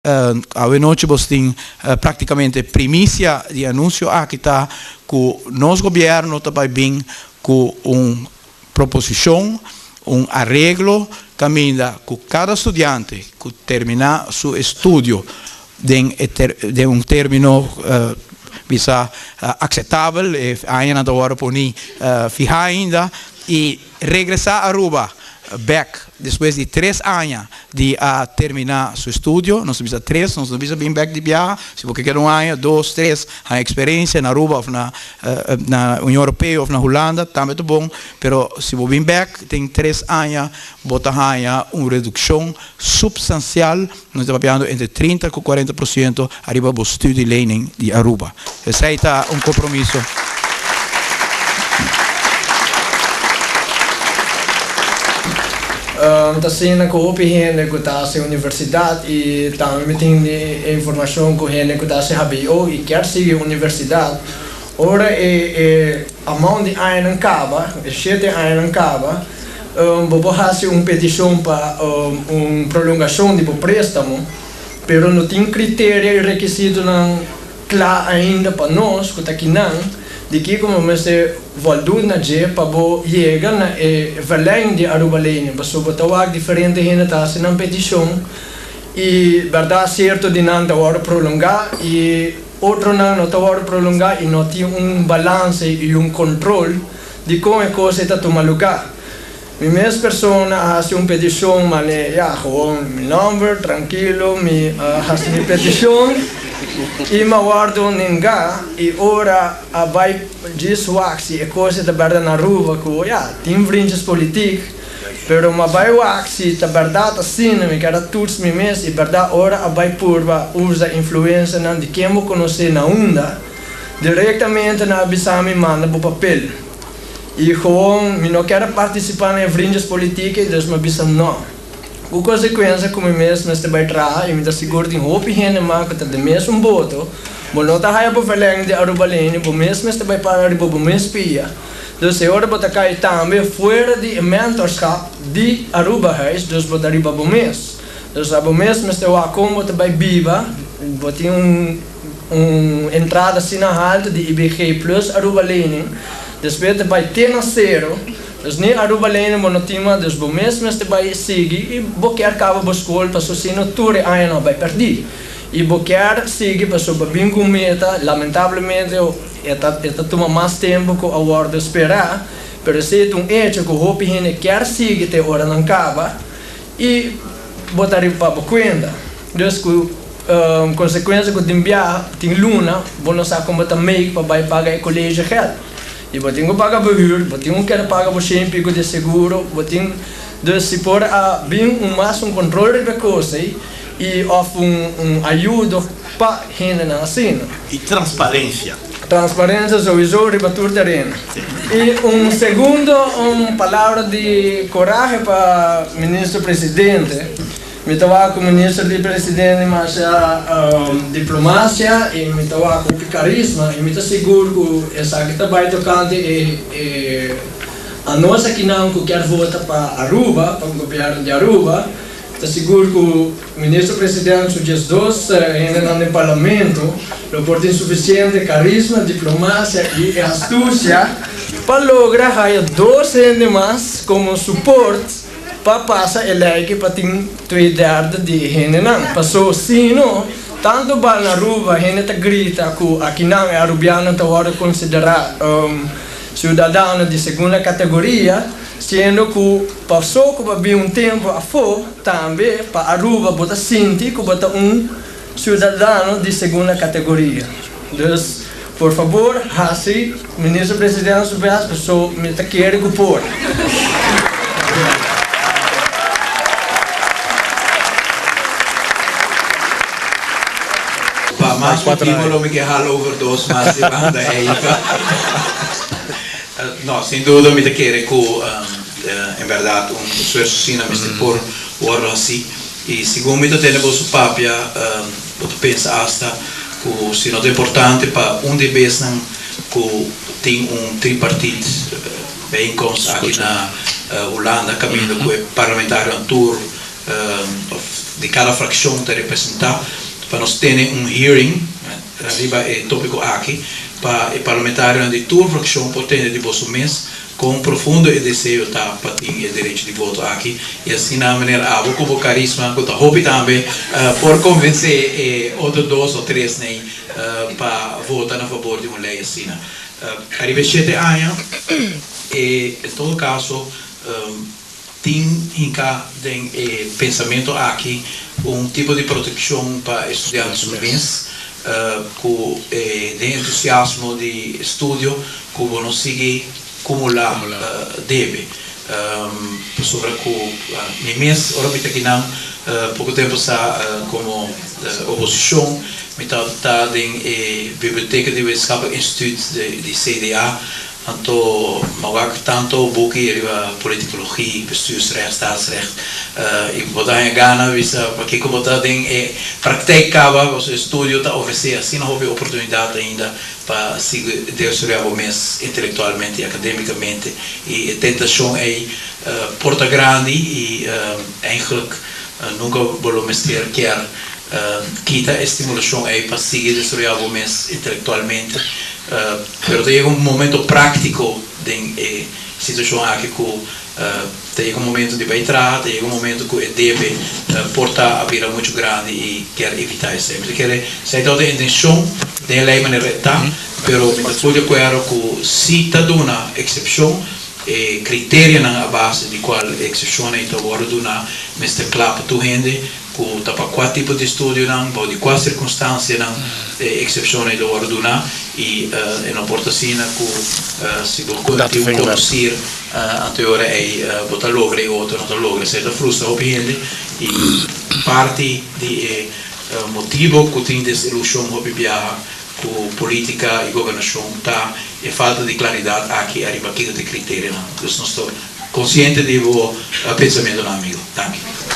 a noite você tem praticamente primícia de anúncio aqui está que nosso governo também vem com proposição, arreglo, caminha com cada estudante que terminar seu estudo de término aceitável e ainda agora por ficar ainda e regressar a Aruba back depois de 3 anos de terminar seu estudo, não se precisa 3, não se precisa vir back de viagem, se você quer 1 ano, 2, 3, a experiência na Aruba ou na União Europeia ou na Holanda, também é bom, mas se você vir back, tem 3 anos, você ganha uma redução substancial, nós estamos falando entre 30% e 40% arriba do estudo e learning de Aruba. Esse é compromisso. Assim, na copa gente que está na universidade e também tem informação que gente que está na HBO e quer seguir a universidade. Ora a mão de anos acaba, 7 anos acaba, vou fazer uma petição para uma prolongação de préstamo, mas não tem critério e requisito claro ainda para nós que está aqui não. De que como você voltou na G para chegar na verleng de Aruba Lane, para sobre diferente gente está na petição e verdade certo de não tá prolongar e outro não tá prolongar e não tem balanço e controle de como a coisa está tomando lugar. Mi mesma pessoa faz uma petição, mas gewoon meu número tranquilo, faz minha petição e me guardo ninguém e ora vai deswaxi a coisa da verdade na rua que tem vriendjes políticos, pero ma vai waxi da verdade assim me quero todos me mesmo e verdade ora vai purva usa influência não de quem eu conhecer na onda diretamente na abisame manda o papel e gewoon me não quero participar em vriendjes políticos dus me bisa não. O consequência como mesmo neste vai trazer e me dá seguro de roupa gente mas que de mesmo voto mas não tá aí para verleng de Aruba Lane o mesmo neste vai para de o mesmo pia dus se ora botar cai também fora de mentorship de Aruba Huis dus botar riba o mês dus a mês neste o como também viva botar entrada assim na alta de IBG plus Aruba Lane depois vai ter na zero. Dus nem Aruba Lane monotima, dus o mesmo este vai seguir e você acaba a escola para sozinho tudo ainda vai perder. E você seguir para sobre bem com meta, lamentavelmente está toma mais tempo que a hora de esperar, mas se é hecho que o hopi gente quer seguir até hora não acaba e botar para a conta. Dus consequência que tem viagem, tem luna, você não sabe como também para pagar o colégio real. E você tem que pagar o huur, você tem que pagar o pico de seguro, você tem dus se por bem mais controle da coisa e ajuda para gente na cena. E transparência. Transparência sowieso ribatur terreno. E segundo palavra de coragem para o ministro-presidente. Me estava com o ministro-presidente, mas diplomacia e me estava com carisma e me está seguro que essa que está bem tocando a nossa que não quer votar para Aruba, para o governo de Aruba, está seguro que o ministro-presidente os dois ainda no parlamento, não tem suficiente carisma, diplomacia e astúcia para lograr 2 anos mais como suporte para passar a lei que para ter 2/3 de gente não passou sim não tanto para na rua a gente tá grita que aqui não é arubiano tá agora considerar cidadão de segunda categoria sendo que passou que vai um tempo a for também para Aruba bota sentir que bota cidadão de segunda categoria dus por favor assim ministro-presidente sobre as pessoas me tá querendo por Mas o timolo me quer overdose, mas se banda é no, sem dúvida me quer que em verdade esforço sim me por ora assim e segundo me temos o papia eu penso hasta que se não é importante para de vez que tem tripartite bem aqui na Holanda caminho com o parlamentário tour de cada fração te representar para nós ter hearing arriba é tópico aqui para o parlamentário de tua fração pode ter de vosso mês com profundo desejo tá para ter o direito de voto aqui e assim na maneira com carisma com a hobby também por convencer outros 2 ou 3 nem para votar a favor de uma lei assim arriba 7 anos e em todo caso tem pensamento aqui tipo de proteção para estudantes jovens com entusiasmo de estudo que vão seguir acumular deve sobre o mês ora me aqui não pouco tempo está como oposição me está em biblioteca de Wetenschap Instituut de CDA tanto boeken hier politicologie, bestuursrecht, staatsrecht. Ik wil daar gaan visa porque como tá em praktijk você estudo tá oferecer assim não houve oportunidade ainda para seguir desenvolver o mês intelectualmente e academicamente e a tentação é porta grande e eigenlijk nunca vou mostrar quer quita a estimulação é para seguir desenvolver o mês intelectualmente pero tem momento prático de situação aqui que tem momento de entrar, tem momento que deve portar a vida muito grande e quer evitar sempre. Quer sei toda a intenção de lei maneira tá, pero me estou de acordo que se está uma exceção critério na base de qual exceção é então agora dona mestre clap tu rende que tá para qual tipo de estudo não, de qual circunstância não exceção é do orduna e não porta assim que se do conhecer anterior é botar logre outro não logre se da frustra opinião e parte de motivo que tem desilusão obviar com política e governação tá e falta de claridade aqui arriba aqui de critério não. Eu não estou consciente de o pensamento do amigo. Thank you.